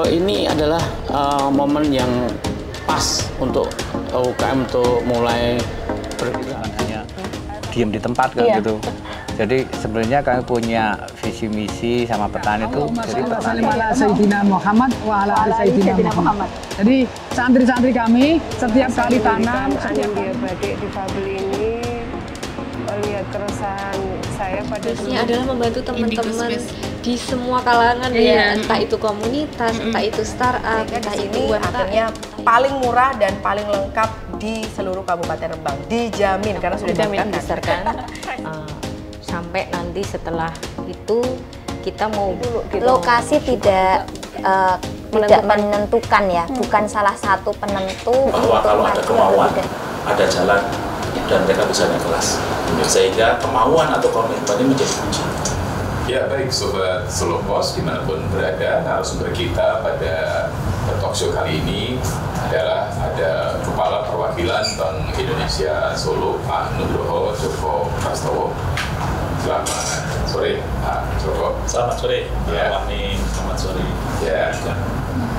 Ini adalah momen yang pas untuk UKM untuk mulai bergerak. Hanya diem di tempat kan gitu. Jadi sebenarnya kami punya visi misi sama petani itu. Jadi petani Sayyidina Muhammad wa ala ali Sayyidina Muhammad. Jadi santri-santri kami setiap kali tanam, setiap dia batik difabel ini melihat keresahan saya pada Biasanya adalah membantu teman-teman di semua kalangan ya, entah itu komunitas, entah itu startup, entah itu akhirnya paling murah dan paling lengkap di seluruh Kabupaten Rembang, dijamin karena sudah dibesarkan. Sampai nanti setelah itu kita mau lokasi tidak menentukan ya, bukan salah satu penentu. Bahwa kalau ada kemauan, ada jalan dan mereka bisa naik kelas, sehingga kemauan atau komitmen ini menjadi kunci. Ya baik Sobat Solo Pos dimanapun berada, narasumber kita pada talk show kali ini adalah ada Kepala Perwakilan Bank Indonesia Solo, Pak Nugroho Joko Prastowo. Selamat sore Pak Joko. Selamat sore ya. Wahmi, selamat sore ya.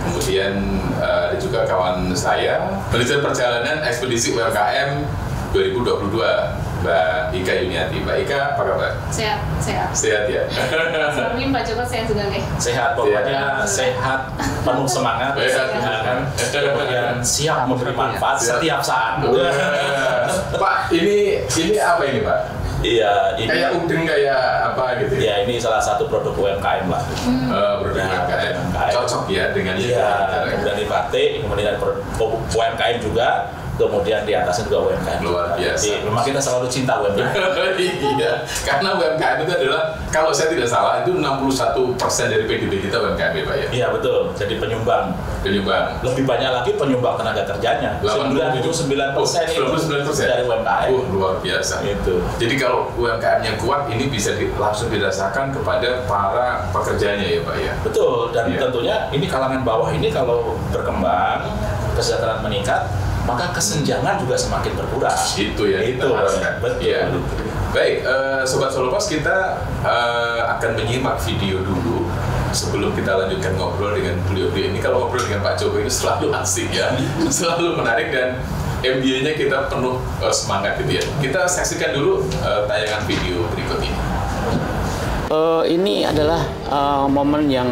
Kemudian ada juga kawan saya, Manajer Perjalanan Ekspedisi UMKM 2022, Mbak Ika Yuniati. Mbak Ika, apa kabar? Sehat, sehat. Sehat ya? Mungkin Pak Joko sehat juga nih? Sehat, pokoknya sehat, penuh semangat, kemudian siap memberi manfaat setiap saat. Pak, ini apa ini Pak? Iya, ini kayak udeng kayak apa gitu ya? Ini salah satu produk UMKM lah. Produk UMKM. Cocok ya dengan kemudian di batik, kemudian UMKM juga. Kemudian di atasnya juga UMKM. Luar biasa. Jadi, memang kita selalu cinta UMKM. Iya, karena UMKM itu adalah, kalau saya tidak salah, itu 61% dari PDB kita UMKM ya Pak ya? Iya betul, jadi penyumbang. Lebih banyak lagi penyumbang tenaga kerjanya. 99% dari UMKM. Luar biasa. Itu. Jadi kalau UMKM-nya kuat, ini bisa langsung dirasakan kepada para pekerjanya ya Pak ya? Betul, dan tentunya ini kalangan bawah ini kalau berkembang, kesejahteraan meningkat, maka kesenjangan juga semakin berkurang. Itu ya, itu betul. Ya. Baik, Sobat Solo Pos, kita akan menyimak video dulu sebelum kita lanjutkan ngobrol dengan beliau-beliau ini. Kalau ngobrol dengan Pak Joko ini selalu asik ya, selalu menarik dan MBA-nya kita penuh semangat gitu ya. Kita saksikan dulu tayangan video berikut ini. Ini adalah momen yang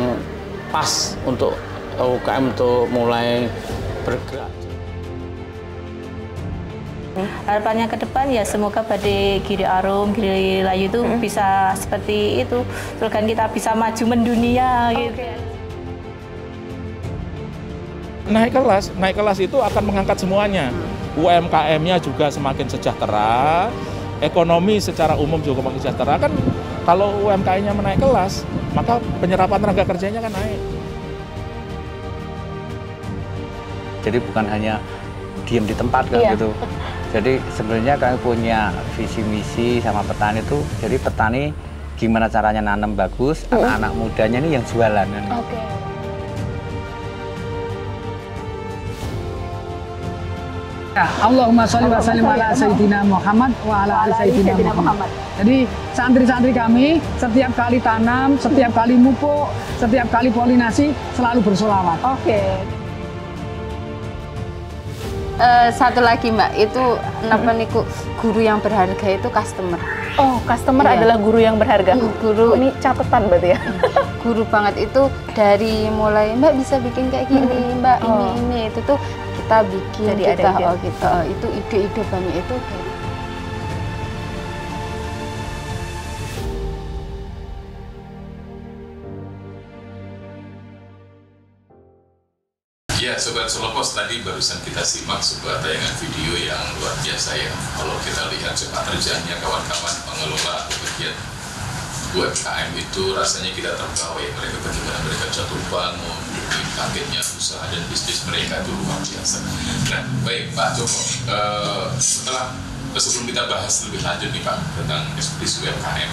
pas untuk UKM untuk mulai bergerak. Harapannya ke depan ya semoga Batik Giri Arum, Giri Layu itu bisa seperti itu. Slogan kita bisa maju mendunia gitu. Naik kelas itu akan mengangkat semuanya. UMKM-nya juga semakin sejahtera, ekonomi secara umum juga makin sejahtera. Kan kalau UMKM-nya menaik kelas, maka penyerapan tenaga kerjanya kan naik. Jadi bukan hanya diem di tempat kan gitu. Jadi sebenarnya kami punya visi misi sama petani itu. Jadi petani gimana caranya nanam bagus, anak-anak mudanya ini yang jualan. Allahumma sholli wa sallim ala Sayyidina Muhammad wa ala ali Sayyidina Muhammad. Jadi santri-santri kami setiap kali tanam, setiap kali mupuk, setiap kali polinasi selalu bersolawat. Satu lagi Mbak, itu kenapa niku guru yang berharga itu customer. Oh, customer adalah guru yang berharga. Guru ini catatan berarti ya. Guru banget itu dari mulai Mbak bisa bikin kayak gini, Mbak ini itu tuh kita bikin. Jadi kita itu ide-ide banyak itu. Ya, Sobat Solo Pos, tadi barusan kita simak sebuah tayangan video yang luar biasa ya. Kalau kita lihat sepak terjangnya kawan-kawan pengelola pegiat UMKM itu rasanya kita terbawa ya. Mereka bagaimana mereka jatuh bangun, kagetnya usaha dan bisnis mereka itu luar biasa. Nah, baik Pak Joko, sebelum kita bahas lebih lanjut nih Pak tentang ekspedisi UMKM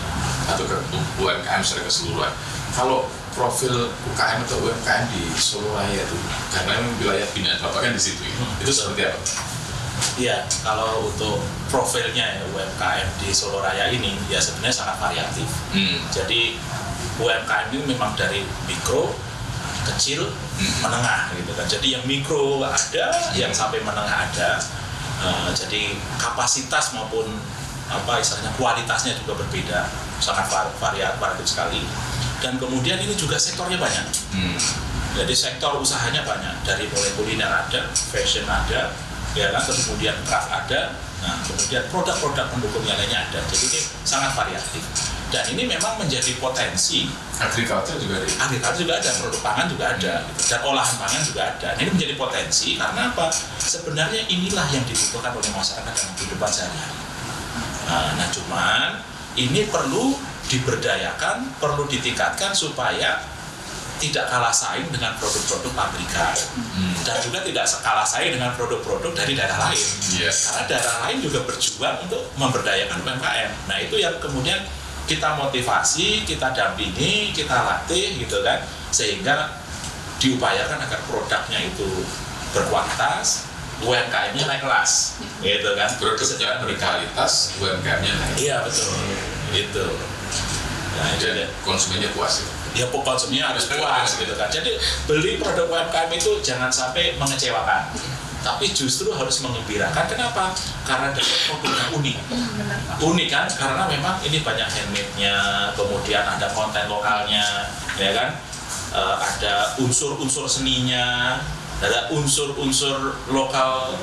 atau ke UMKM secara keseluruhan, kalau profil UKM atau UMKM di Solo Raya itu, karena wilayah binaan Bapak kan di situ ya, itu seperti apa? Iya, kalau untuk profilnya ya, UMKM di Solo Raya ini ya sebenarnya sangat variatif. Jadi UMKM ini memang dari mikro, kecil, menengah gitu kan. Jadi yang mikro ada, yang sampai menengah ada. Jadi kapasitas maupun apa istilahnya kualitasnya juga berbeda, sangat variatif sekali. Dan kemudian ini juga sektornya banyak. Jadi sektor usahanya banyak, dari mulai kuliner ada, fashion ada, ya kan, kemudian craft ada, nah kemudian produk-produk pendukung yang lainnya ada. Jadi ini sangat variatif. Dan ini memang menjadi potensi. Agriculture juga ada. Agriculture juga ada, produk pangan juga ada, gitu. Dan olahan pangan juga ada. Nah, ini menjadi potensi karena apa? Sebenarnya inilah yang dibutuhkan oleh masyarakat dalam kehidupan sehari-hari. Nah, cuman ini perlu diberdayakan, perlu ditingkatkan supaya tidak kalah saing dengan produk-produk pabrikan dan juga tidak kalah saing dengan produk-produk dari daerah lain. Karena daerah lain juga berjuang untuk memberdayakan UMKM. Nah, itu yang kemudian kita motivasi, kita dampingi, kita latih gitu kan, sehingga diupayakan agar produknya itu berkualitas, UMKM-nya naik kelas, gitu kan. Produknya berkualitas, UMKM-nya naik. Iya betul, itu. Nah, jadi konsumennya puas. Ya konsumennya harus puas, gitu kan. Jadi beli produk UMKM itu jangan sampai mengecewakan, tapi justru harus menggembirakan. Kenapa? Karena dapat produk yang unik. Unik kan? Karena memang ini banyak handmade-nya, kemudian ada konten lokalnya, ya kan? Ada unsur-unsur seninya, ada unsur-unsur lokal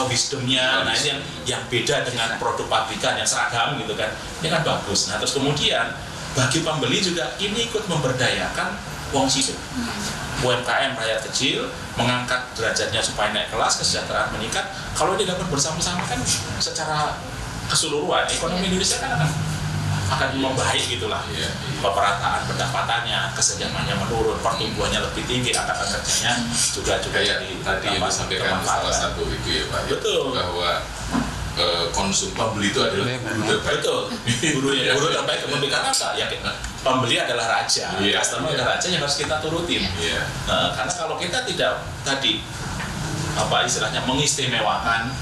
wisdomnya. Nah, ini yang beda dengan produk pabrikan yang seragam gitu kan. Ini kan bagus. Nah, terus kemudian bagi pembeli juga ini ikut memberdayakan wong situ. UMKM rakyat kecil mengangkat derajatnya supaya naik kelas, kesejahteraan meningkat. Kalau ini dapat bersama-sama kan secara keseluruhan ekonomi Indonesia kan akan membaik gitulah. Pemerataan pendapatannya, kesenjangannya menurun, pertumbuhannya lebih tinggi, angkatan kerjanya juga kayak tadi yang disampaikan salah satu itu ya Pak. Betul. Bahwa pembeli itu adalah guru terbaik. Betul. Guru terbaik kemudian karena apa? Ya pembeli adalah raja, customer adalah raja yang harus kita turutin. Karena kalau kita tidak tadi istilahnya mengistimewakan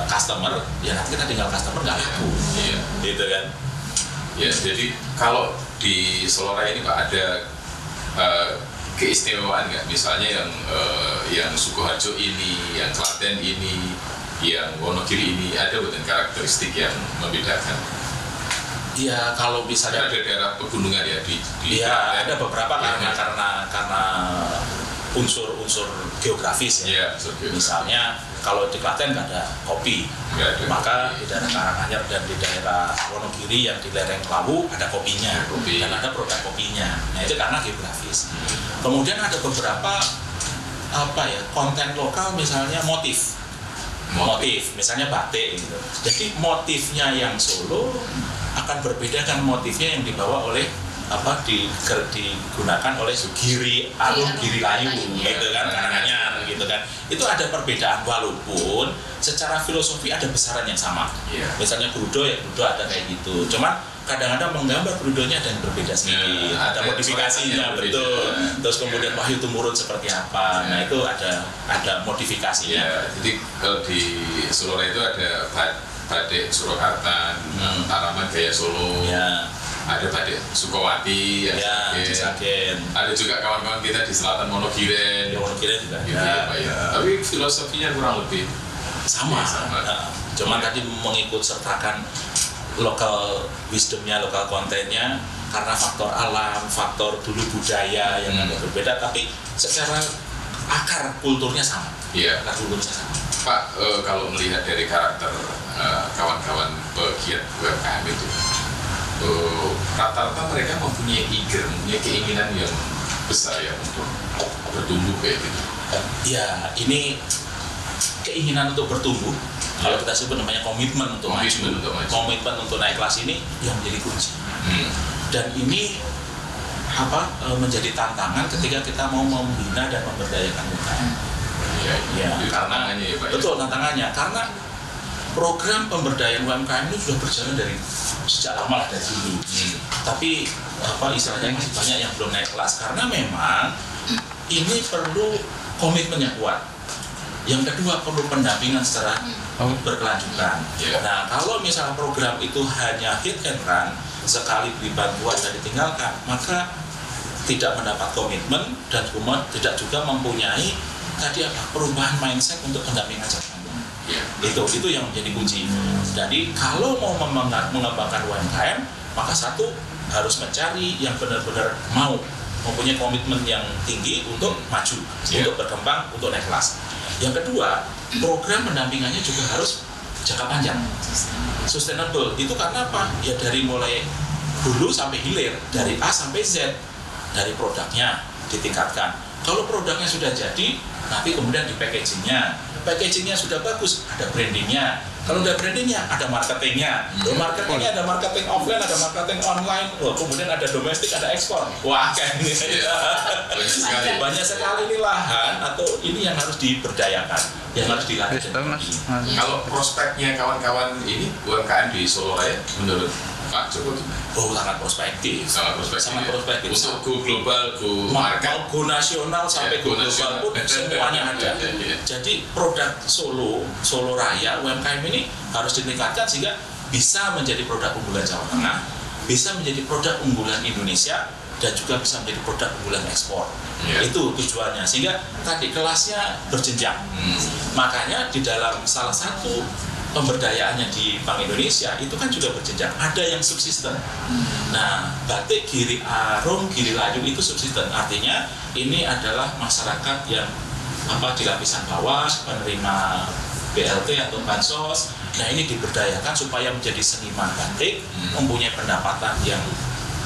customer, ya nanti kita tinggal customer nggak laku, gitu kan? Ya, jadi kalau di Solora ini Pak ada keistimewaan nggak? Misalnya yang Sukoharjo ini, yang Klaten ini, yang Wonogiri ini ada bukan karakteristik yang membedakan? Iya, kalau misalnya ada daerah pegunungan ya di iya, ada beberapa karena unsur geografis ya. Misalnya kalau di Klaten nggak ada kopi, maka di daerah Karanganyar dan di daerah Wonogiri yang di lereng Lawu ada kopinya dan ada produk kopinya. Nah, itu karena geografis. Kemudian ada beberapa konten lokal, misalnya motif, misalnya batik gitu. Jadi motifnya yang Solo akan berbeda dengan motifnya yang dibawa oleh digunakan oleh Giri Arum, Giri Layu gitu kan, Karanganyar gitu kan. Itu ada perbedaan walaupun secara filosofi ada besaran yang sama. Misalnya Grudo ya Grudo ada kayak gitu. Cuma kadang-kadang menggambar Grudonya ada yang berbeda sedikit, ada modifikasinya, betul. Terus kemudian Wahyu Tumurun seperti apa. Nah, itu ada modifikasinya. Jadi kalau di Solo itu ada batik Surakarta, tanaman gaya Solo. Ada batik Sukowati, ada juga kawan-kawan kita di selatan Wonogiri. Wonogiri juga Tapi filosofinya kurang lebih sama. Cuma tadi mengikut sertakan lokal wisdomnya, lokal kontennya, karena faktor alam, faktor dulu budaya yang agak berbeda, tapi secara akar kulturnya sama. Akar kulturnya sama. Pak, kalau melihat dari karakter kawan-kawan pegiat UMKM itu, rata-rata mereka mempunyai keinginan yang besar ya untuk bertumbuh kayak gitu. Ya, ini keinginan untuk bertumbuh. Kalau kita sebut namanya komitmen untuk maju. Komitmen untuk naik kelas ini yang menjadi kunci. Dan ini menjadi tantangan ketika kita mau membina dan memberdayakan UMKM. Tantangannya ya Pak. Betul, tantangannya karena program pemberdayaan UMKM itu sudah berjalan dari sejak lama dari dulu. Tapi istilahnya masih banyak yang belum naik kelas karena memang ini perlu komitmen yang kuat. Yang kedua perlu pendampingan secara berkelanjutan. Nah, kalau misalnya program itu hanya hit and run, sekali beri bantuan dan ditinggalkan, maka tidak mendapat komitmen dan kemudian tidak juga mempunyai tadi apa perubahan mindset untuk pendampingan jangka panjang. Itu yang menjadi kunci. Jadi kalau mau mengembangkan UMKM, maka satu harus mencari yang benar-benar mau mempunyai komitmen yang tinggi untuk maju, untuk berkembang, untuk naik kelas. Yang kedua, program pendampingannya juga harus jangka panjang, sustainable. Itu karena apa? Ya dari mulai hulu sampai hilir, dari A sampai Z, dari produknya ditingkatkan. Kalau produknya sudah jadi, nanti kemudian di packagingnya sudah bagus, ada brandingnya. Kalau udah brandingnya, ada marketingnya. Marketingnya ada marketing offline, ada marketing online. Kemudian ada domestik, ada ekspor. Wah, kayak ini banyak sekali ini lahan atau ini yang harus diberdayakan, yang harus dilakukan. Kalau prospeknya kawan-kawan ini UMKM di Solo Raya menurut Pak Joko, sangat prospektif. Sangat prospektif. Untuk go global, go market, go nasional sampai go global pun semuanya ada. Jadi produk Solo Raya UMKM ini harus ditingkatkan sehingga bisa menjadi produk unggulan Jawa Tengah, bisa menjadi produk unggulan Indonesia, dan juga bisa menjadi produk unggulan ekspor. Itu tujuannya, sehingga tadi kelasnya berjenjang. Makanya di dalam salah satu pemberdayaannya di Bank Indonesia itu kan juga berjenjang, ada yang subsisten. Nah, batik Giri Arum, Giri Layu itu subsisten, artinya ini adalah masyarakat yang di lapisan bawah penerima BLT atau bansos. Nah, ini diberdayakan supaya menjadi seniman batik, mempunyai pendapatan yang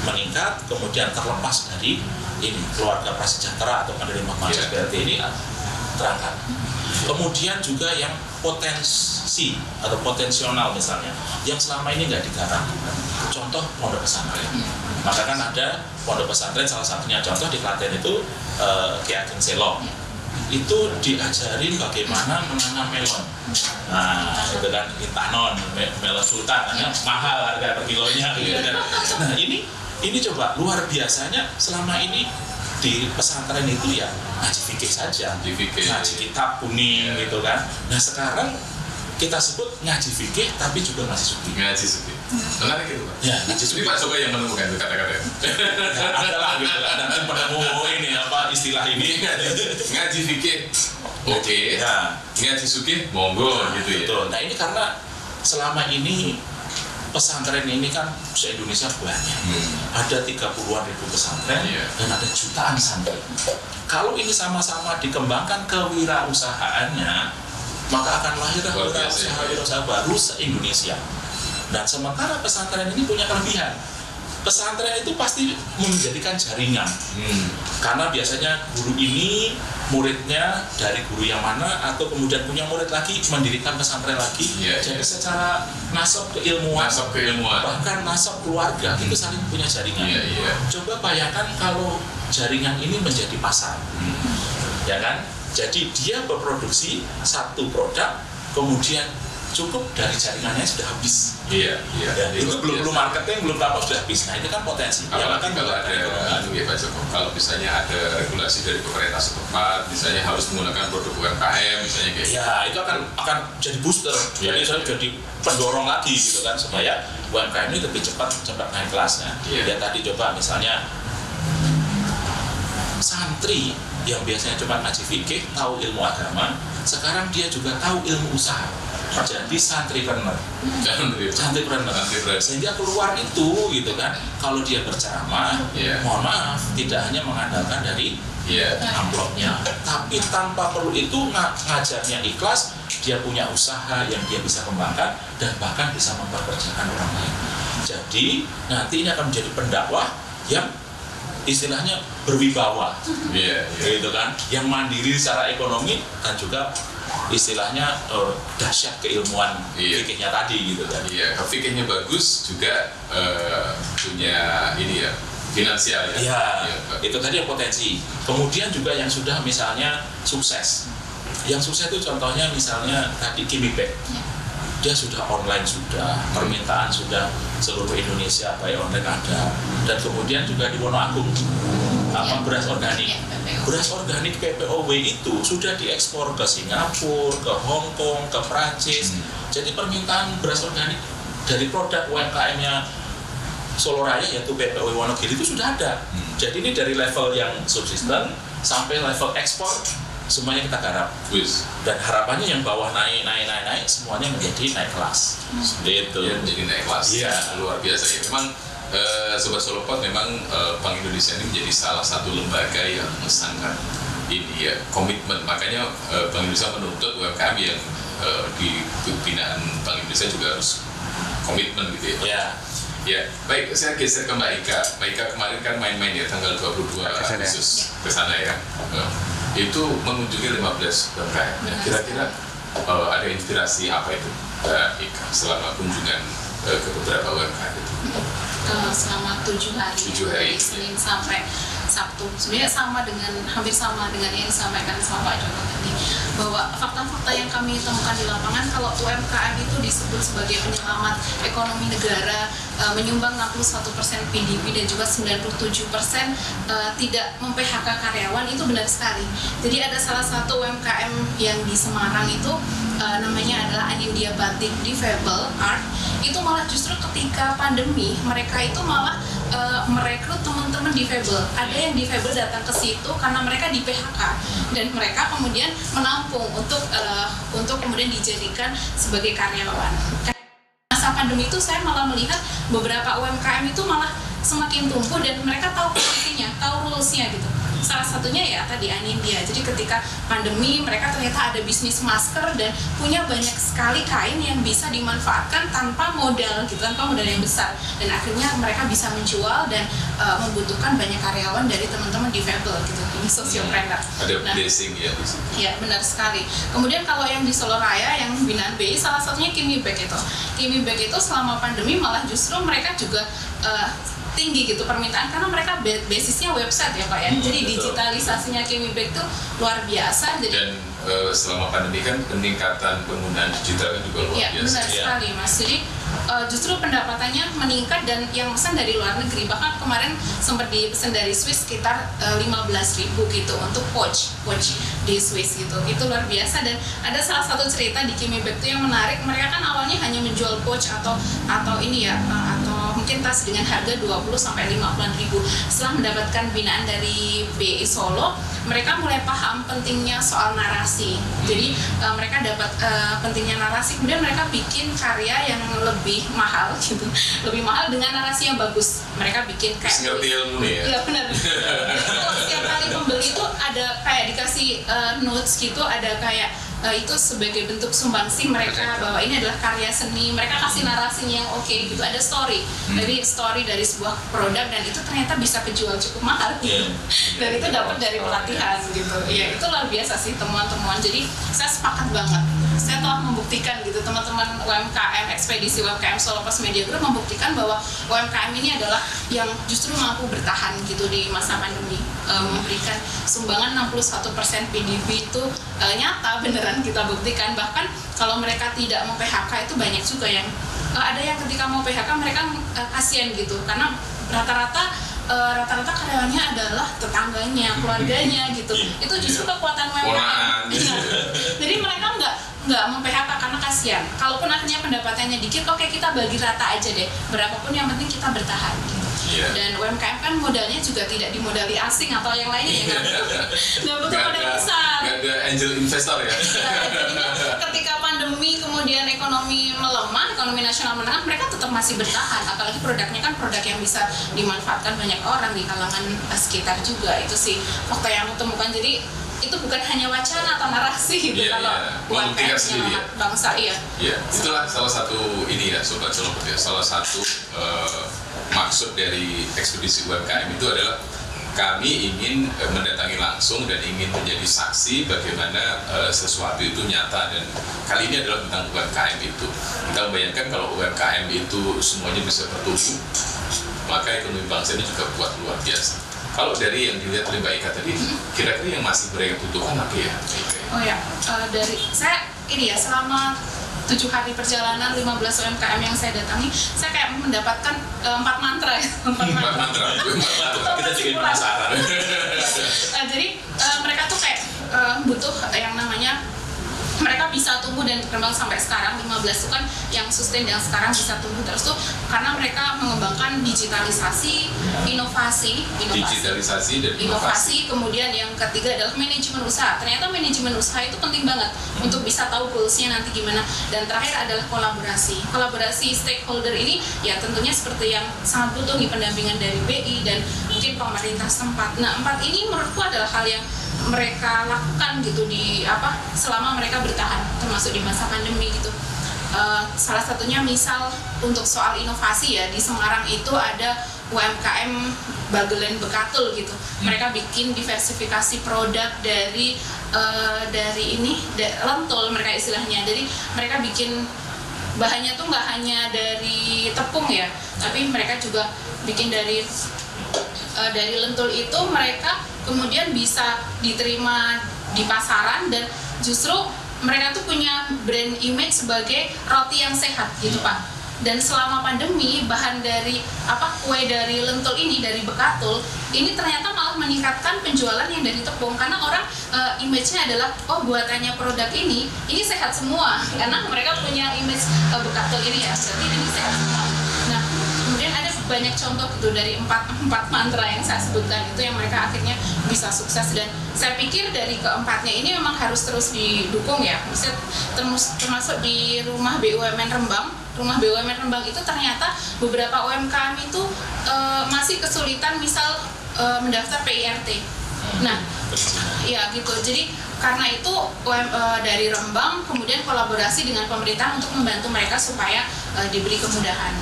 meningkat, kemudian terlepas dari ini keluarga prasejahtera atau penerima bansos BLT ini terangkat. Kemudian juga yang potensi atau potensional misalnya, yang selama ini nggak digarap. Contoh pondok pesantren. Maka kan ada pondok pesantren, salah satunya contoh di Klaten itu Ki Ageng Selong. Itu diajarin bagaimana menanam melon. Nah, itu kan Intanon, melon sultan, karena mahal harga per kilonya. Gitu kan. Nah, ini coba luar biasanya selama ini di pesantren itu ya ngaji fikih saja, ngaji kitab kuning gitu kan. Nah sekarang kita sebut ngaji fikih tapi juga ngaji suki. Ngaji suki. Menarik itu Pak. Ya, ngaji suki. Ini Pak Joko yang menemukan itu kata-kata. Ya, adalah gitu lah. Nanti penemu ini istilah ini. Ngaji fikih. Oke. Ya. Ngaji suki monggo gitu ya. Betul. Nah ini karena selama ini pesantren ini kan se-Indonesia banyak. Ada 30-an ribu pesantren dan ada jutaan santri. Kalau ini sama-sama dikembangkan kewirausahaannya, maka akan lahirlah wirausaha baru se-Indonesia. Dan sementara pesantren ini punya kelebihan. Pesantren itu pasti menjadikan jaringan. Karena biasanya guru ini muridnya dari guru yang mana, atau kemudian punya murid lagi mendirikan pesantren lagi. Jadi secara nasab keilmuan, bahkan nasab keluarga itu saling punya jaringan. Coba bayangkan kalau jaringan ini menjadi pasar, ya kan? Jadi dia berproduksi satu produk, kemudian cukup dari jaringannya sudah habis. Itu belum marketing, belum apa sudah habis. Nah itu kan potensi. Apalagi kalau ada Pak Joko, kalau misalnya ada regulasi dari pemerintah setempat, misalnya harus menggunakan produk UMKM, misalnya kayak. Ya itu akan jadi booster. Jadi jadi pendorong lagi gitu kan, supaya UMKM ini lebih cepat naik kelasnya. Ya tadi coba misalnya santri yang biasanya cuma ngaji fikih, tahu ilmu agama, sekarang dia juga tahu ilmu usaha. Jadi santripreneur, sehingga keluar itu gitu kan, kalau dia berceramah, mohon maaf, tidak hanya mengandalkan dari amplopnya, tapi tanpa perlu itu ngajarnya ikhlas, dia punya usaha yang dia bisa kembangkan dan bahkan bisa mempekerjakan orang lain. Jadi nanti ini akan menjadi pendakwah yang istilahnya berwibawa, gitu kan, yang mandiri secara ekonomi dan juga istilahnya dahsyat keilmuan fikihnya tadi gitu kan. Fikihnya bagus juga punya ini ya finansial ya. Itu tadi yang potensi. Kemudian juga yang sudah misalnya sukses. Yang sukses itu contohnya misalnya tadi Kimibek. Dia sudah online, sudah permintaan sudah seluruh Indonesia, baik online ada. Dan kemudian juga di Wonoagung beras organik PPOW itu sudah diekspor ke Singapura, ke Hong Kong, ke Prancis. Jadi permintaan beras organik dari produk UMKM-nya Solo Raya yaitu PPOI Wonogiri itu sudah ada. Jadi ini dari level yang subsisten sampai level ekspor semuanya kita garap. Dan harapannya yang bawah naik semuanya menjadi naik kelas. Itu. Ya, menjadi naik kelas. Iya, luar biasa ya. Memang Sobat Solopod, memang Bank Indonesia ini menjadi salah satu lembaga yang sangat ini ya, komitmen. Makanya Bank Indonesia menuntut UMKM yang di binaan Bank Indonesia juga harus komitmen gitu ya. Ya, baik, saya geser ke Mbak Ika. Mbak Ika kemarin kan main-main ya tanggal 22 Agustus ke sana ya. Itu mengunjungi 15 UMKM. Kira-kira ada inspirasi apa itu Mbak Ika selama kunjungan ke beberapa UMKM itu? Selama 7 hari, Senin sampai Sabtu. Sebenarnya hampir sama dengan yang disampaikan sama Pak Joko tadi, bahwa fakta-fakta yang kami temukan di lapangan, kalau UMKM itu disebut sebagai penyelamat ekonomi negara, menyumbang 61% PDB dan juga 97% tidak mem-PHK karyawan, itu benar sekali. Jadi ada salah satu UMKM yang di Semarang itu namanya adalah Anindya Batik Difabel Art. Itu malah justru ketika pandemi mereka itu malah merekrut teman-teman difabel. Ada yang difabel datang ke situ karena mereka di PHK dan mereka kemudian menampung untuk kemudian dijadikan sebagai karyawan. Masa pandemi itu saya malah melihat beberapa UMKM itu malah semakin tumbuh dan mereka tahu posisinya, tahu rules-nya gitu. Salah satunya ya tadi Anindya. Jadi ketika pandemi mereka ternyata ada bisnis masker dan punya banyak sekali kain yang bisa dimanfaatkan tanpa modal gitu, tanpa modal yang besar. Dan akhirnya mereka bisa menjual dan membutuhkan banyak karyawan dari teman-teman difabel gitu. Ini sosiopreneur. Ada blessing ya di situ. Ya, benar sekali. Kemudian kalau yang di Solo Raya yang binaan BI salah satunya Kimi Bag itu. Kimi Bag itu selama pandemi malah justru mereka juga tinggi gitu permintaan karena mereka basisnya website ya Pak ya. Jadi digitalisasinya Kimi Bag itu luar biasa. Jadi, dan selama pandemi kan peningkatan penggunaan digital kan juga luar biasa. Benar sekali Mas. Jadi justru pendapatannya meningkat dan yang pesan dari luar negeri, bahkan kemarin sempat dipesan dari Swiss sekitar 15.000 gitu untuk pouch di Swiss gitu. Itu luar biasa. Dan ada salah satu cerita di Kimi Bag itu yang menarik. Mereka kan awalnya hanya menjual pouch atau ini ya atau mungkin tas dengan harga 20-50.000. Setelah mendapatkan binaan dari BI Solo, mereka mulai paham pentingnya soal narasi. Jadi mereka dapat pentingnya narasi, kemudian mereka bikin karya yang lebih mahal gitu, lebih mahal dengan narasi yang bagus. Mereka bikin kayak ngerti ilmu nih ya. Iya benar. Kalau setiap kali pembeli itu ada kayak dikasih notes gitu, ada kayak itu sebagai bentuk sumbangsi mereka bahwa ini adalah karya seni. Mereka kasih narasinya yang oke gitu, ada story dari sebuah produk dan itu ternyata bisa kejual cukup mahal gitu. Dan itu dapat dari pelatihan gitu. Ya itu luar biasa sih temuan-temuan. Jadi saya sepakat banget. Saya telah membuktikan gitu, teman-teman UMKM, ekspedisi UMKM Solo Pos Media Group membuktikan bahwa UMKM ini adalah yang justru mampu bertahan gitu di masa pandemi, memberikan sumbangan 61% PDB itu nyata, beneran kita buktikan. Bahkan kalau mereka tidak mau PHK itu banyak juga yang ada yang ketika mau PHK mereka kasihan gitu karena rata-rata karyawannya adalah tetangganya, keluarganya gitu. Itu justru kekuatan UMKM. Jadi mereka nggak mem-PHK karena kasihan. Kalaupun akhirnya pendapatannya dikit, oke kita bagi rata aja deh. Berapapun yang penting kita bertahan. Gitu. Dan UMKM kan modalnya juga tidak dimodali asing atau yang lainnya ya. Nggak butuh modal besar. Nggak ada angel investor ya. Jadinya ketika pandemi kemudian ekonomi melemah, ekonomi nasional menengah, mereka tetap masih bertahan. Apalagi produknya kan produk yang bisa dimanfaatkan banyak orang di kalangan sekitar juga. Itu sih fakta yang aku temukan. Jadi itu bukan hanya wacana atau narasi gitu kalau UMKM menyelamat bangsa. Iya, itulah salah satu ini ya Sobat Solopod ya, salah satu maksud dari ekspedisi UMKM itu adalah kami ingin mendatangi langsung dan ingin menjadi saksi bagaimana sesuatu itu nyata, dan kali ini adalah tentang UMKM itu. Kita membayangkan kalau UMKM itu semuanya bisa bertumbuh, maka ekonomi bangsa ini juga kuat luar biasa. Kalau dari yang dilihat oleh Mbak Ika tadi, kira-kira yang masih mereka butuhkan apa ya? Oh ya, dari saya ini ya selama 7 hari perjalanan 15 UMKM yang saya datangi, saya kayak mendapatkan 4 mantra ya. 4 mantra. Kita juga penasaran. Jadi mereka tuh kayak butuh yang namanya mereka bisa tumbuh dan berkembang sampai sekarang 15 itu kan yang sustain yang sekarang bisa tumbuh terus tuh karena mereka mengembangkan digitalisasi, inovasi, kemudian yang ketiga adalah manajemen usaha. Ternyata manajemen usaha itu penting banget untuk bisa tahu goalsnya nanti gimana. Dan terakhir adalah kolaborasi stakeholder ini ya tentunya seperti yang sangat butuh di pendampingan dari BI dan mungkin pemerintah setempat. Nah 4 ini menurutku adalah hal yang mereka lakukan gitu selama mereka bertahan termasuk di masa pandemi gitu. Salah satunya misal untuk soal inovasi ya di Semarang itu ada UMKM Bagelen Bekatul gitu. Mereka bikin diversifikasi produk dari lentul mereka istilahnya. Jadi mereka bikin bahannya tuh nggak hanya dari tepung ya, tapi mereka juga bikin dari lentul itu mereka kemudian bisa diterima di pasaran dan justru mereka tuh punya brand image sebagai roti yang sehat gitu Pak. Dan selama pandemi bahan dari kue dari lentul ini dari Bekatul ini ternyata malah meningkatkan penjualan yang dari tepung karena orang image-nya adalah buatannya produk ini sehat semua karena mereka punya image Bekatul ini ya berarti ini sehat semua. Nah kemudian ada banyak contoh gitu dari empat mantra yang saya sebutkan itu yang mereka akhirnya bisa sukses dan saya pikir dari keempatnya ini memang harus terus didukung ya. Misalnya termasuk di rumah BUMN Rembang. Rumah BUMN Rembang itu ternyata beberapa UMKM itu masih kesulitan misal mendaftar PIRT. Nah, ya gitu. Jadi karena itu dari Rembang kemudian kolaborasi dengan pemerintah untuk membantu mereka supaya diberi kemudahan.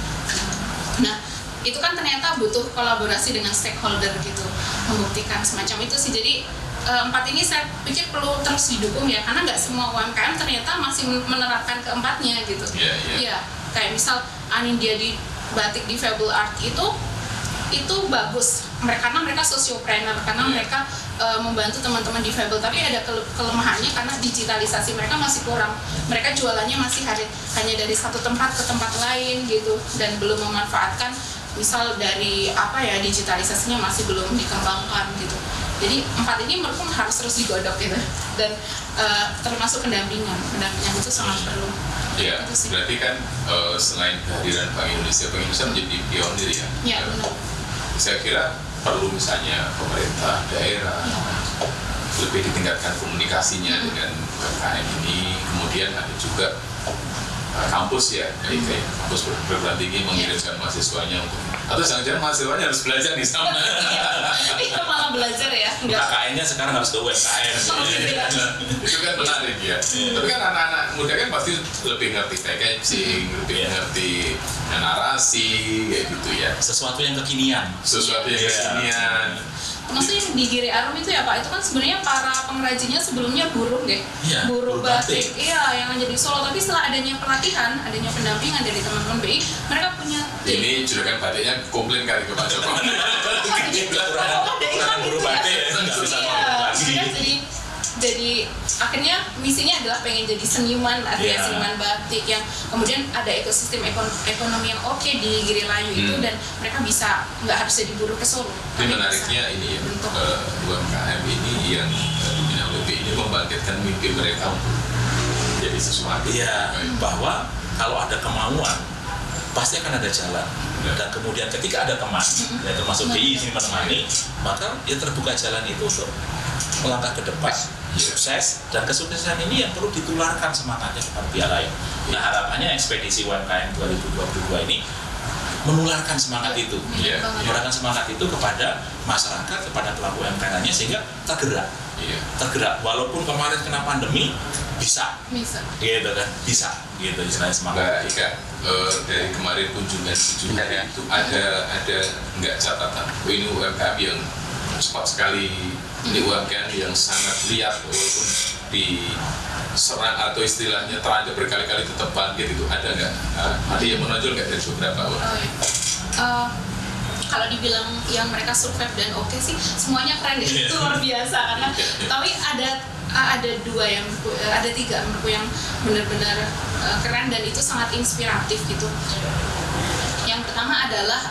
Nah, itu kan ternyata butuh kolaborasi dengan stakeholder gitu, membuktikan semacam itu sih. Jadi 4 ini saya pikir perlu terus didukung ya, karena nggak semua UMKM ternyata masih menerapkan keempatnya gitu. Iya, kayak misal Anindya di batik difabel art itu bagus karena mereka sociopreneur, karena mereka membantu teman-teman difabel, tapi ada kelemahannya karena digitalisasi mereka masih kurang. Mereka jualannya masih hanya dari satu tempat ke tempat lain gitu dan belum memanfaatkan misal dari digitalisasinya masih belum dikembangkan gitu. Jadi 4 ini menurutku harus terus digodok gitu dan termasuk pendampingan itu sangat perlu. Ya, berarti kan selain kehadiran Bank Indonesia menjadi pionir ya. Ya benar. Saya kira perlu misalnya pemerintah daerah lebih ditingkatkan komunikasinya dengan UMKM ini. Kemudian ada juga kampus ya, kayak kampus perguruan tinggi mengirimkan mahasiswanya untuk atau jangan-jangan mahasiswanya harus belajar di sana. Iya malah belajar ya. KKN-nya sekarang harus ke UMKM. Itu kan menarik ya. Tapi kan anak-anak muda kan pasti lebih ngerti packaging, lebih ngerti narasi kayak gitu ya. Sesuatu yang kekinian. Maksudnya di Giri Arum itu ya Pak, itu kan sebenarnya para pengrajinnya sebelumnya buruh deh, buruh batik, yang ada di Solo. Tapi setelah adanya pelatihan, adanya pendampingan dari teman-teman BI, mereka punya ini juragan batiknya komplain kali kepada Pak. Buruh batik nggak bisa jadi akhirnya misinya adalah pengen jadi seniman, artinya seniman batik yang kemudian ada ekosistem ekonomi yang oke di Giri Layu itu dan mereka bisa nggak harus jadi buruh ke Solo. Ini menariknya ini ya, UMKM ini yang dibina oleh BI ini membangkitkan mimpi mereka untuk jadi sesuatu. Iya, bahwa kalau ada kemauan pasti akan ada jalan. Dan kemudian ketika ada teman, ya termasuk BI sini menemani, maka ya terbuka jalan itu untuk melangkah ke depan, sukses, dan kesuksesan ini yang perlu ditularkan semangatnya kepada pihak lain. Nah harapannya ekspedisi UMKM 2022 ini menularkan semangat itu, menularkan semangat itu kepada masyarakat, kepada pelaku UMKM lainnya sehingga tergerak. Walaupun kemarin kena pandemi bisa, gitu kan, bisa, gitu istilahnya semangat. Mbak Ika, dari kemarin kunjungan itu ada nggak catatan? Ini UMKM yang cepat sekali, ini UMKM yang sangat liar walaupun diserang atau istilahnya terancam berkali-kali tetap bangkit itu ada nggak? Ada yang menonjol nggak dari beberapa orang? Kalau dibilang yang mereka survive dan oke sih semuanya keren deh, itu luar biasa karena tapi ada tiga menurutku yang benar-benar keren dan itu sangat inspiratif gitu. Yang pertama adalah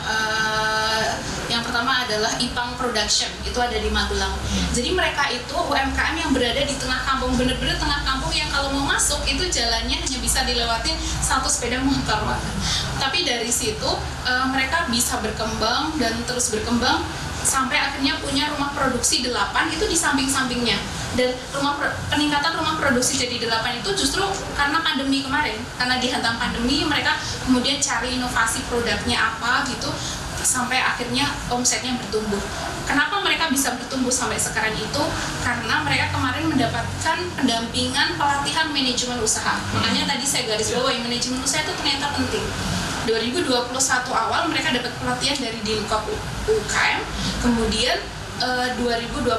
Yang pertama adalah Ipang Production, itu ada di Magelang. Jadi mereka itu UMKM yang berada di tengah kampung, bener-bener tengah kampung yang kalau mau masuk itu jalannya hanya bisa dilewatin 1 sepeda motor, Pak. Tapi dari situ mereka bisa berkembang dan terus berkembang sampai akhirnya punya rumah produksi 8 itu di samping-sampingnya. Dan peningkatan rumah produksi jadi 8 itu justru karena pandemi kemarin, karena dihantam pandemi mereka kemudian cari inovasi produknya apa gitu, sampai akhirnya omsetnya bertumbuh. Kenapa mereka bisa bertumbuh sampai sekarang itu? Karena mereka kemarin mendapatkan pendampingan pelatihan manajemen usaha. Makanya tadi saya garis bawahi manajemen usaha itu ternyata penting. 2021 awal mereka dapat pelatihan dari Dinkop UKM, kemudian 2021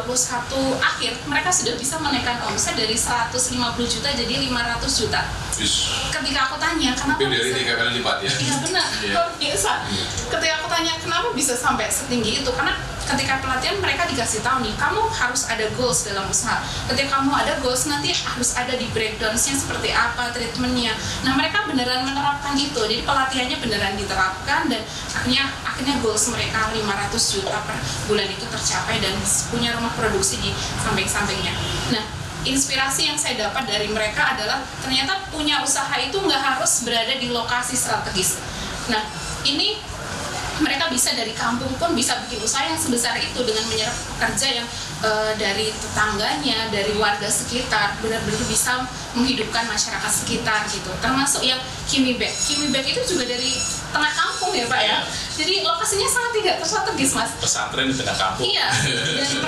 akhir mereka sudah bisa menaikkan omset dari 150 juta jadi 500 juta. Ketika aku tanya kenapa dari 3 kali lipat ya? Iya benar, luar biasa. Ketika aku tanya kenapa bisa sampai setinggi itu, karena ketika pelatihan mereka dikasih tahu nih, kamu harus ada goals dalam usaha. Ketika kamu ada goals nanti harus ada di breakdowns-nya seperti apa, treatmentnya. Nah mereka beneran menerapkan itu, jadi pelatihannya beneran diterapkan dan akhirnya goals mereka 500 juta per bulan itu tercapai dan punya rumah produksi di samping-sampingnya. Nah inspirasi yang saya dapat dari mereka adalah ternyata punya usaha itu nggak harus berada di lokasi strategis. Nah ini mereka bisa dari kampung pun bisa bikin usaha yang sebesar itu dengan menyerap pekerja yang dari tetangganya, dari warga sekitar, benar-benar bisa menghidupkan masyarakat sekitar gitu. Termasuk yang Kimi Bag. Kimi Bag itu juga dari tengah kampung ya Pak ya. Jadi lokasinya sangat tidak terstrategis Mas. Pesantren di tengah kampung. Iya. Dan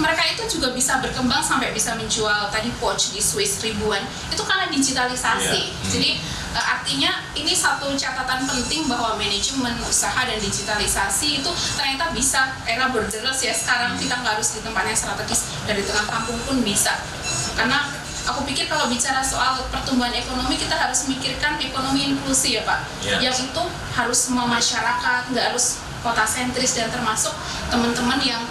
mereka itu juga bisa berkembang sampai bisa menjual tadi pouch di Swiss ribuan. Itu karena digitalisasi. Jadi artinya ini satu catatan penting bahwa manajemen usaha dan digitalisasi itu ternyata bisa era borderless ya. Sekarang kita nggak harus di tempat yang strategis, dari tengah kampung pun bisa. Karena aku pikir kalau bicara soal pertumbuhan ekonomi kita harus memikirkan ekonomi inklusi ya Pak. Yang itu harus semua masyarakat, nggak harus kota sentris, dan termasuk teman-teman yang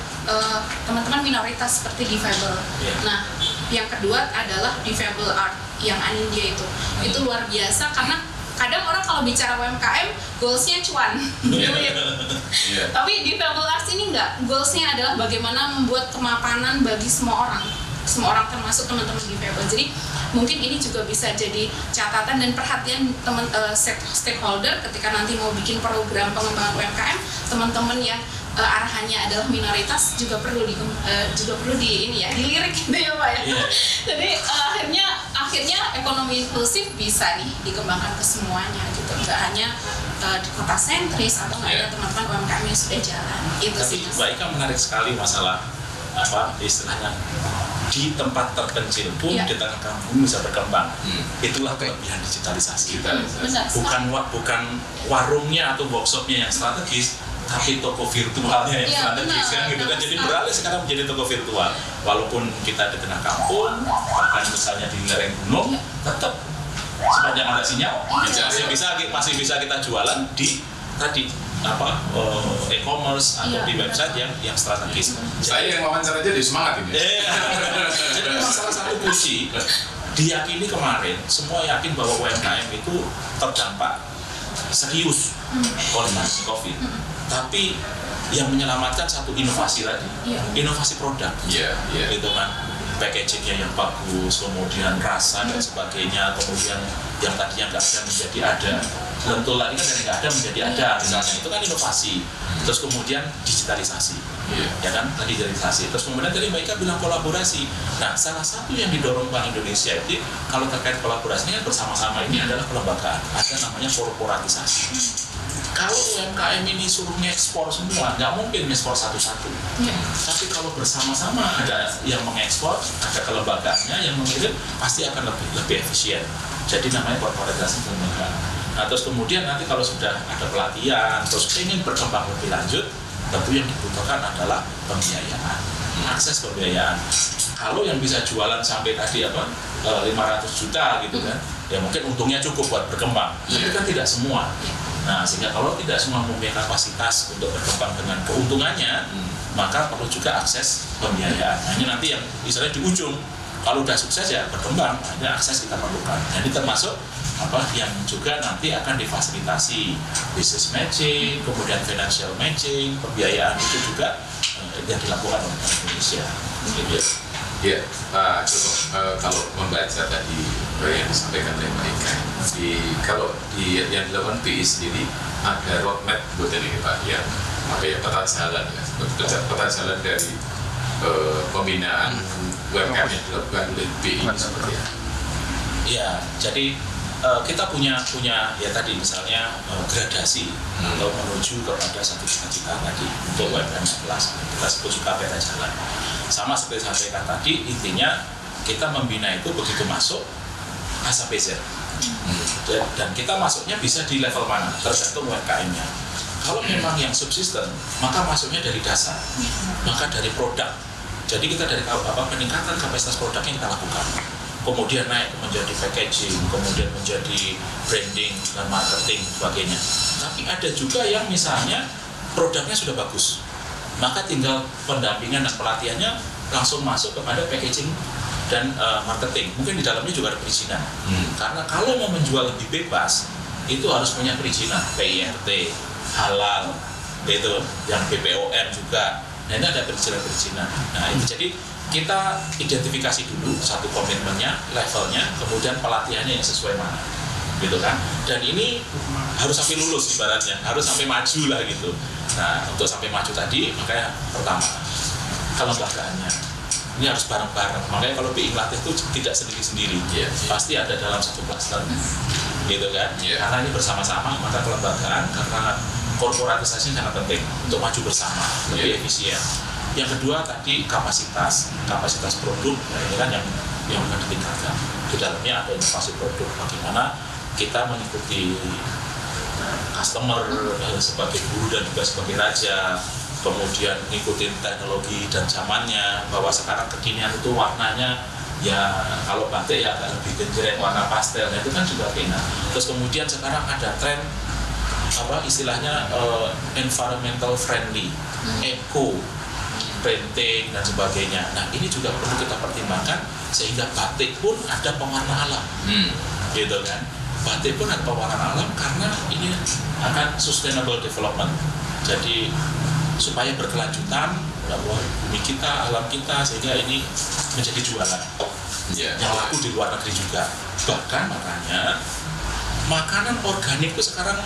teman-teman minoritas seperti difabel. Nah yang kedua adalah difabel art yang Anindya itu luar biasa, karena kadang orang kalau bicara UMKM goalsnya cuan, tapi di Difabel Arts ini enggak, goalsnya adalah bagaimana membuat kemapanan bagi semua orang termasuk teman-teman difabel. Jadi mungkin ini juga bisa jadi catatan dan perhatian stakeholder ketika nanti mau bikin program pengembangan UMKM, teman-teman yang arahannya adalah minoritas juga perlu dilirik gitu ya Pak ya. Jadi akhirnya ekonomi inklusif bisa nih dikembangkan ke semuanya gitu, nggak hanya di kota sentris atau nggak hanya teman-teman UMKM yang sudah jalan. Itu sih Mas. Mbak Ika menarik sekali masalah istilahnya di tempat terpencil pun di tengah kampung bisa berkembang. Itulah kelebihan digitalisasi. Bukan warungnya atau workshopnya yang strategis, tapi toko virtualnya yang strategis kan gitu kan. Jadi beralih sekarang menjadi toko virtual. Walaupun kita di tengah kampung, bahkan misalnya di lereng gunung, tetap sepanjang ada sinyal masih bisa kita jualan di e-commerce atau di website yang strategis. Saya yang wawancara aja semangat ini. Jadi salah satu kunci diyakini kemarin, semua yakin bahwa UMKM itu terdampak serius oleh COVID. Tapi yang menyelamatkan satu inovasi tadi, inovasi produk, gitu kan, packagingnya yang bagus, kemudian rasa dan sebagainya, kemudian yang tadinya nggak ada menjadi ada, lentul lagi kan dari nggak ada menjadi ada, misalnya itu kan inovasi. Terus kemudian digitalisasi, ya kan, digitalisasi. Terus kemudian tadi Mbak Ika bilang kolaborasi. Nah, salah satu yang didorong Bank Indonesia itu kalau terkait kolaborasinya bersama-sama ini adalah kelembagaan, ada namanya korporatisasi. Kalau UMKM ini suruh ngekspor semua, nggak mungkin ngekspor satu-satu. Tapi kalau bersama-sama ada yang mengekspor, ada kelembagaannya yang mengirim, pasti akan lebih efisien. Jadi namanya korporatisasi kelembagaan. Nah, terus kemudian nanti kalau sudah ada pelatihan, terus ingin berkembang lebih lanjut, tentu yang dibutuhkan adalah pembiayaan, akses pembiayaan. Kalau yang bisa jualan sampai tadi 500 juta gitu kan, ya mungkin untungnya cukup buat berkembang. Tapi kan tidak semua. Nah, sehingga kalau tidak semua mempunyai kapasitas untuk berkembang dengan keuntungannya, maka perlu juga akses pembiayaan. Nah, ini nanti yang misalnya di ujung Kalau udah sukses ya berkembang, ada akses kita perlukan. Jadi termasuk yang juga nanti akan difasilitasi business matching, kemudian financial matching, pembiayaan itu juga yang dilakukan oleh Bank Indonesia. Ya, Pak Joko, kalau membaca tadi yang disampaikan oleh Pak Ika, kalau yang dilakukan BI sendiri ada roadmap buat ini Pak, ya peta jalan, peta jalan dari pembinaan UMKM yang dilakukan oleh BI seperti apa? Ya, jadi kita punya ya tadi misalnya gradasi atau menuju kepada satu cita-cita tadi untuk UMKM kelas, kita sebut juga peta jalan. Sama seperti saya sampaikan tadi, intinya kita membina itu begitu masuk A sampai Z. Dan kita masuknya bisa di level mana, tergantung UMKM-nya. Kalau memang yang subsisten, maka masuknya dari dasar, maka dari produk. Jadi kita dari peningkatan kapasitas produk yang kita lakukan. Kemudian naik menjadi packaging, kemudian menjadi branding dan marketing sebagainya. Tapi ada juga yang misalnya produknya sudah bagus, maka tinggal pendampingan dan pelatihannya langsung masuk kepada packaging dan marketing. Mungkin di dalamnya juga ada perizinan. Karena kalau mau menjual lebih bebas, itu harus punya perizinan, PIRT, halal, itu yang BPOM juga. Nah ini ada perizinan. Nah itu jadi kita identifikasi dulu satu komitmennya, levelnya, kemudian pelatihannya yang sesuai mana, gitu kan? Dan ini harus sampai lulus ibaratnya, harus sampai maju lah gitu. Nah untuk sampai maju tadi, makanya pertama kelembagaannya ini harus bareng-bareng. Makanya kalau BI Latih itu tidak sendiri-sendiri, pasti ada dalam satu klaster, gitu kan? Karena ini bersama-sama, maka kelembagaan karena korporatisasi sangat penting untuk maju bersama, lebih efisien. Yang kedua tadi kapasitas produk, nah ini kan yang akan ditingkatkan. Di dalamnya ada inovasi produk, bagaimana kita mengikuti customer sebagai guru dan juga sebagai raja, kemudian ngikutin teknologi dan zamannya, bahwa sekarang kekinian itu warnanya ya kalau batik ya agak lebih genjreng, warna pastel, nah itu kan juga kena. Terus kemudian sekarang ada tren istilahnya environmental friendly, eco printing dan sebagainya. Nah ini juga perlu kita pertimbangkan sehingga batik pun ada pewarna alam, gitu kan? Batik pun ada pewarna alam karena ini akan sustainable development. Jadi supaya berkelanjutan bahwa bumi kita, alam kita, sehingga ini menjadi jualan yang laku di luar negeri juga. Bahkan makanya makanan organik itu sekarang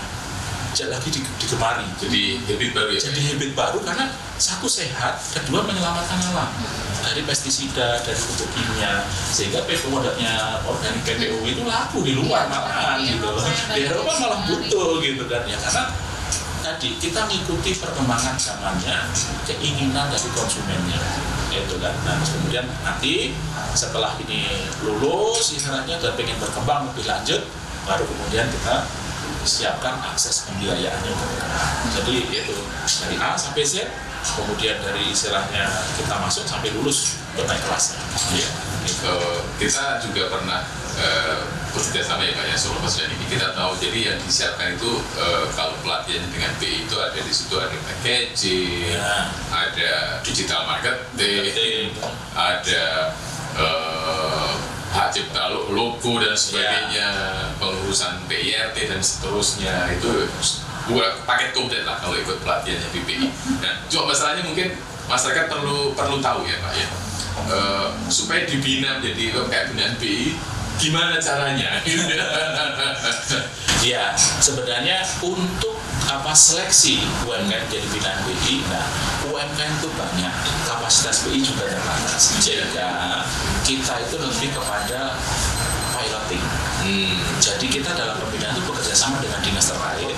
lagi digemari, jadi habit baru ya? Jadi habit baru karena satu sehat, kedua menyelamatkan alam dari pestisida, dari pupuk kimia, sehingga produknya organik PPO itu laku di luar malahan gitu loh. Di Eropa malah butuh gitu kan ya, karena tadi kita mengikuti perkembangan zamannya, keinginan dari konsumennya itu kan. Nah kemudian nanti setelah ini lulus istilahnya dan pengen berkembang lebih lanjut, baru kemudian kita siapkan akses pembiayaannya. Jadi itu dari A sampai Z, kemudian dari istilahnya kita masuk sampai lulus ke naik kelas. Kita juga pernah bekerja sama ya Pak ya, Solo Mas ini kita tahu. Jadi yang disiapkan itu kalau pelatihannya dengan BI itu ada di situ, ada packaging, ada digital marketing, ada hak cipta logo dan sebagainya, pengurusan PIRT dan seterusnya. Itu paket komplit lah kalau ikut pelatihannya di BI. Nah, cuma masalahnya mungkin masyarakat perlu tahu ya Pak ya, supaya dibina menjadi kayak binaan BI, gimana caranya? Ya, sebenarnya untuk seleksi UMKM jadi binaan BI, nah UMKM itu banyak, kapasitas BI juga terbatas, sehingga kita itu lebih kepada piloting. Jadi kita dalam pembinaan itu bekerja sama dengan dinas terkait,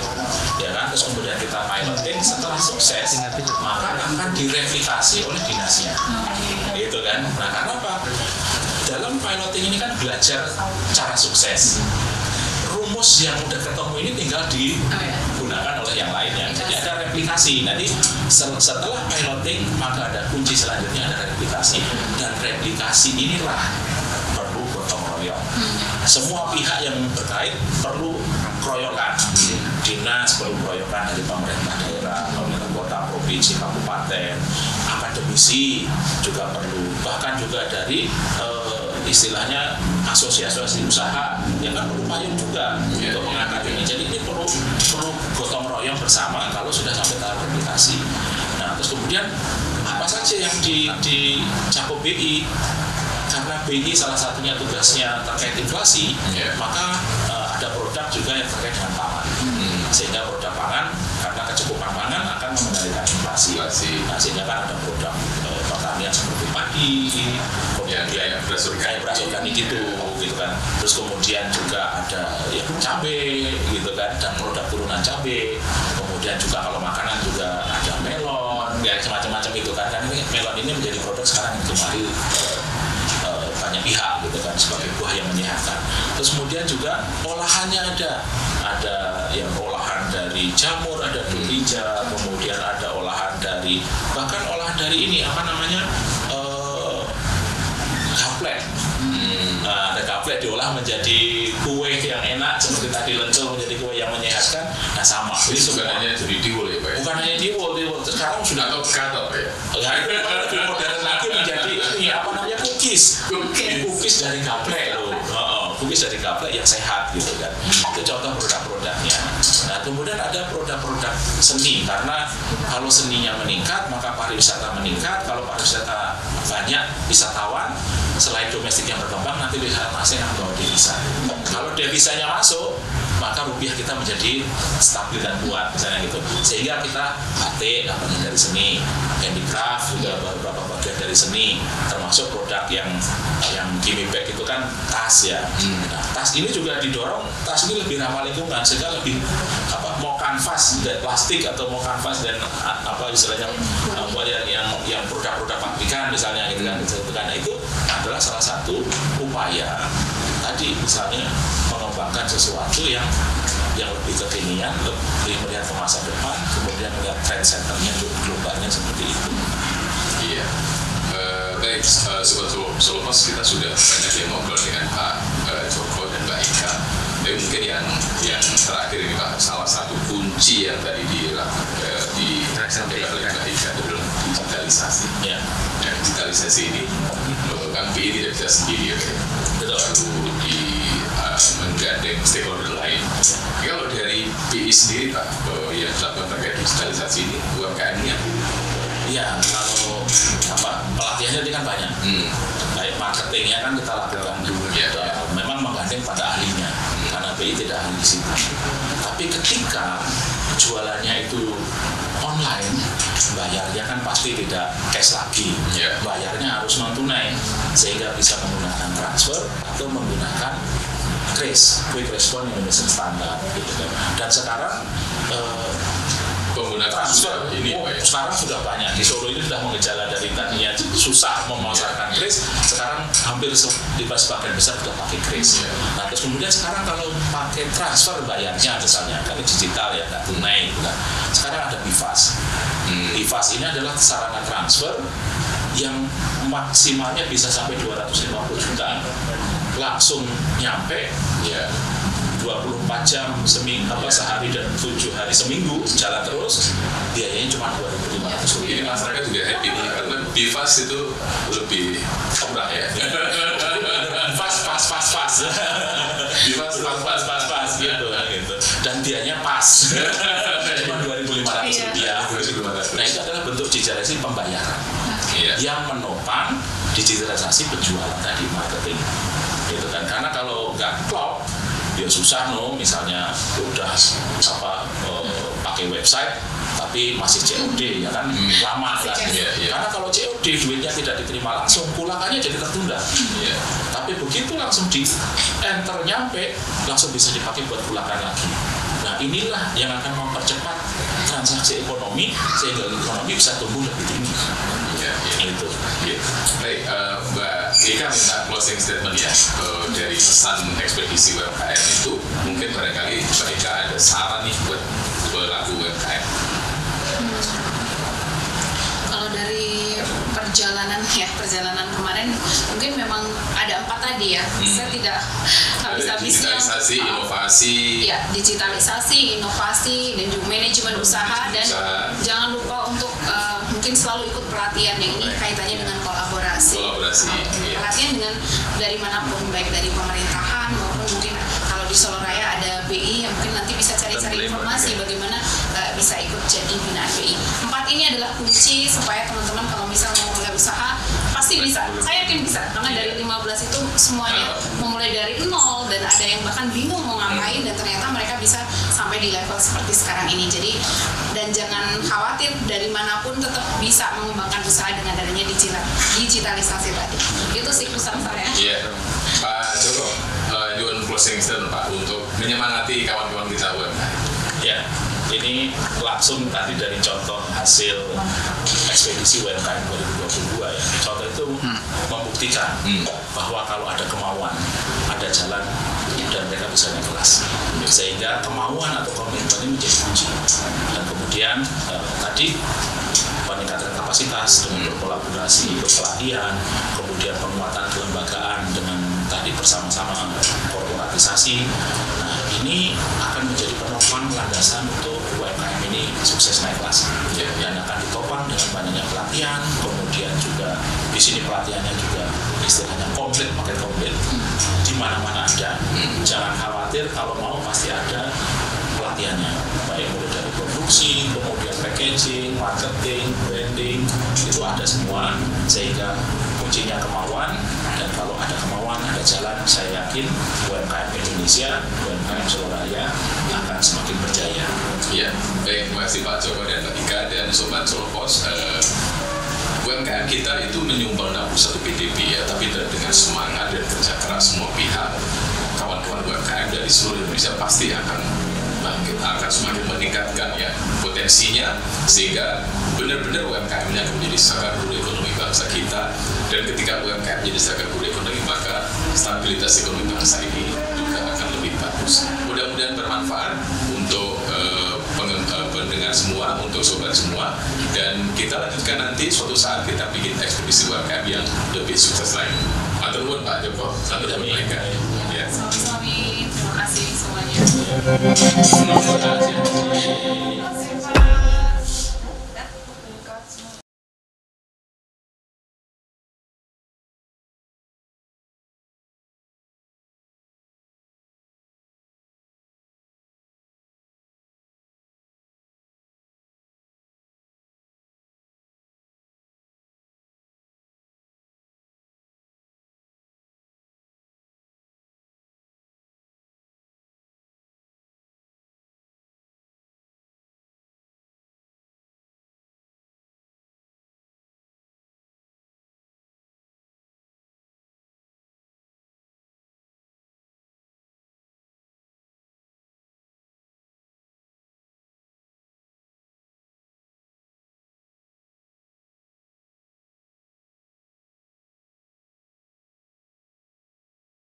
ya kan? Terus kemudian kita piloting, setelah sukses maka akan direplikasi oleh dinasnya, gitu kan? Nah karena apa? Dalam piloting ini kan belajar cara sukses. Rumus yang udah ketemu ini tinggal digunakan oleh yang lainnya. Jadi ada replikasi. Nanti setelah piloting maka ada kunci selanjutnya, ada replikasi. Dan replikasi inilah perlu gotong royong. Semua pihak yang terkait perlu keroyokan. Dinas perlu keroyokan dari pemerintah daerah, pemerintah kota, provinsi, kabupaten, akademisi juga perlu. Bahkan juga dari istilahnya asosiasi usaha ya kan perlu payung juga untuk mengangkat ini. Jadi ini perlu gotong royong bersama kalau sudah sampai tahap replikasi. Nah terus kemudian apa saja yang dicakup BI, karena BI salah satunya tugasnya terkait inflasi, maka ada produk juga yang terkait dengan pangan. Sehingga produk pangan, karena kecukupan pangan akan mengendalikan inflasi. Nah, sehingga kan ada produk pertanian seperti padi, kemudian beras organik gitu kan. Terus kemudian juga ada ya cabai gitu kan, dan produk turunan cabai. Kemudian juga kalau makanan juga ada melon, ya macam-macam itu kan. Dan ini melon ini menjadi produk sekarang yang digemari banyak pihak gitu kan, sebagai buah yang menyehatkan. Terus kemudian juga olahannya ada yang olahan dari jamur, ada dorija, kemudian ada olahan dari, bahkan olahan dari ini apa namanya, gaplek. Ada gaplek diolah menjadi kue yang enak, seperti tadi lencur menjadi kue yang menyehatkan. Nah sama. Ini sebenarnya jadi diwul ya Pak ya? Bukan hanya diwul, sekarang sudah atau kata Pak ya? Ya itu lebih modern lagi menjadi ini apa namanya, cookies dari gaplek loh. Cookies dari gaplek yang sehat gitu kan. Itu contoh produk-produknya. Nah kemudian ada produk-produk seni, karena kalau seninya meningkat maka pariwisata meningkat. Kalau pariwisata banyak wisatawan, selain domestik yang berkembang, nanti wisatawan asing akan bawa devisa. Kalau devisanya masuk, maka rupiah kita menjadi stabil dan kuat misalnya gitu. Sehingga kita batik namanya dari seni, handicraft juga beberapa bagian dari seni, termasuk produk yang gimme bag itu kan tas ya. Nah, tas ini juga didorong, tas ini lebih ramah lingkungan, sehingga lebih mau kanvas dan plastik atau mau kanvas dan apa istilahnya yang produk-produk pabrikan misalnya gitu kan. Karena itu adalah salah satu upaya tadi misalnya mengembangkan sesuatu yang lebih kekinian, lebih melihat ke masa depan, kemudian melihat trend centernya globalnya seperti itu. Iya. Baik, Sobat Solopos, kita sudah banyak yang ngobrol dengan Pak Joko dan Mbak Ika. Tapi mungkin yang terakhir ini Pak, salah satu kunci yang tadi disampaikan oleh Mbak Ika adalah digitalisasi. Ya, digitalisasi ini kan BI tidak bisa sendiri ya, perlu menggandeng stakeholder lain. Kalau dari BI sendiri Pak, yang dilakukan terkait digitalisasi ini, UMKM-nya? Ya, kalau pelatihannya ini kan banyak. Baik marketingnya kan kita lakukan dulu. Memang menggandeng pada ahlinya, karena BI tidak ahli di situ. Tapi ketika jualannya itu online, bayarnya kan pasti tidak cash lagi. Bayarnya harus non tunai, sehingga bisa menggunakan transfer atau menggunakan KRIS, Quick Response Indonesian Standard gitu kan. Dan sekarang pengguna transfer ini sekarang sudah banyak. Di Solo ini sudah mengejala dari tadinya susah memasarkan KRIS, sekarang hampir sebagian besar sudah pakai KRIS. Nah terus kemudian sekarang kalau pakai transfer bayarnya misalnya kan digital ya, nggak tunai gitu kan. Sekarang ada BIFAS. BIFAS ini adalah sarana transfer yang maksimalnya bisa sampai 250 juta langsung nyampe ya, 24 jam sehari dan 7 hari seminggu jalan terus, biayanya cuma Rp2.500. Ini masyarakat juga happy nih, karena BIFAS itu lebih murah ya. BIFAS pas gitu. Dan biayanya pas, cuma Rp2.500. Nah itu adalah bentuk digitalisasi pembayaran yang menopang digitalisasi penjualan tadi, marketing. Gitu kan, karena kalau nggak klop ya susah misalnya udah pakai website tapi masih COD ya kan, lama kan. Karena kalau COD duitnya tidak diterima langsung, pulangannya jadi tertunda. Tapi begitu langsung di enter nyampe, langsung bisa dipakai buat pulangan lagi. Nah inilah yang akan mempercepat transaksi ekonomi, sehingga ekonomi bisa tumbuh lebih tinggi. Itu. Baik, Mbak Ika minta closing statement ya dari pesan ekspedisi UMKM itu. Mungkin barangkali Mbak Ika ada saran nih buat pelaku UMKM. Kalau dari perjalanan kemarin mungkin memang ada 4 tadi ya. Saya tidak habis-habisnya digitalisasi, inovasi, digitalisasi, inovasi, dan juga manajemen usaha, dan jangan lupa untuk mungkin selalu ikut pelatihan yang ini kaitannya dengan kolaborasi. fasilitasi. Perhatian dengan dari manapun, baik dari pemerintahan maupun mungkin kalau di Solo Raya ada BI yang mungkin nanti bisa cari-cari informasi bagaimana bisa ikut jadi binaan BI. 4 ini adalah kunci supaya teman-teman kalau misal mau mulai usaha pasti bisa. Saya yakin bisa karena dari 15 itu semuanya memulai dari nol dan ada yang bahkan bingung mau ngapain dan ternyata mereka bisa sampai di level seperti sekarang ini. Jadi dan jangan khawatir dari manapun tetap bisa mengembangkan usaha dengan adanya digitalisasi tadi. Itu sih pesan saya. Iya, Pak Joko, Yuan closing statement Pak untuk menyemangati kawan-kawan kita UMKM. Ya, ini langsung tadi dari contoh hasil ekspedisi UMKM 2022 ya. Contoh itu membuktikan bahwa kalau ada kemauan, ada jalan dan mereka bisa naik kelas. Sehingga kemauan atau komitmen ini menjadi kunci. Dan kemudian tadi peningkatan kapasitas dengan berkolaborasi, berpelatihan, kemudian penguatan kelembagaan dengan tadi bersama-sama korporatisasi. Nah, ini akan menjadi penopang landasan untuk UMKM ini sukses naik kelas. Dan akan ditopang dengan banyaknya pelatihan, kemudian juga di sini pelatihannya juga istilahnya komplit, paket komplit. Di mana-mana ada. Jangan khawatir, kalau mau pasti ada pelatihannya, baik mulai dari produksi, kemudian packaging, marketing, branding, itu ada semua, sehingga kuncinya kemauan, dan kalau ada kemauan, ada jalan, saya yakin UMKM Indonesia, UMKM Solo Raya akan semakin berjaya. Ya, baik, terima kasih Pak Joko dan Mbak Ika dan Sobat Solo Pos. UMKM kita itu menyumbang 61 PDB ya, tapi dengan semangat dan kerja keras semua pihak, kawan-kawan UMKM dari seluruh Indonesia pasti akan bangkit, akan semakin meningkatkan ya potensinya, sehingga benar-benar UMKM-nya akan menjadi sagar guru ekonomi bangsa kita. Dan ketika UMKM menjadi sagar guru ekonomi, maka stabilitas ekonomi bangsa ini juga akan lebih bagus. Mudah-mudahan bermanfaat untuk pendengar semua, untuk sobat semua, dan kita lanjutkan nanti suatu saat kita bikin ekspedisi UMKM yang lebih sukses lagi. Matur nuwun Pak Joko, sampai jumpa lagi. Ya. Suami-suami, terima kasih semuanya. Terima kasih.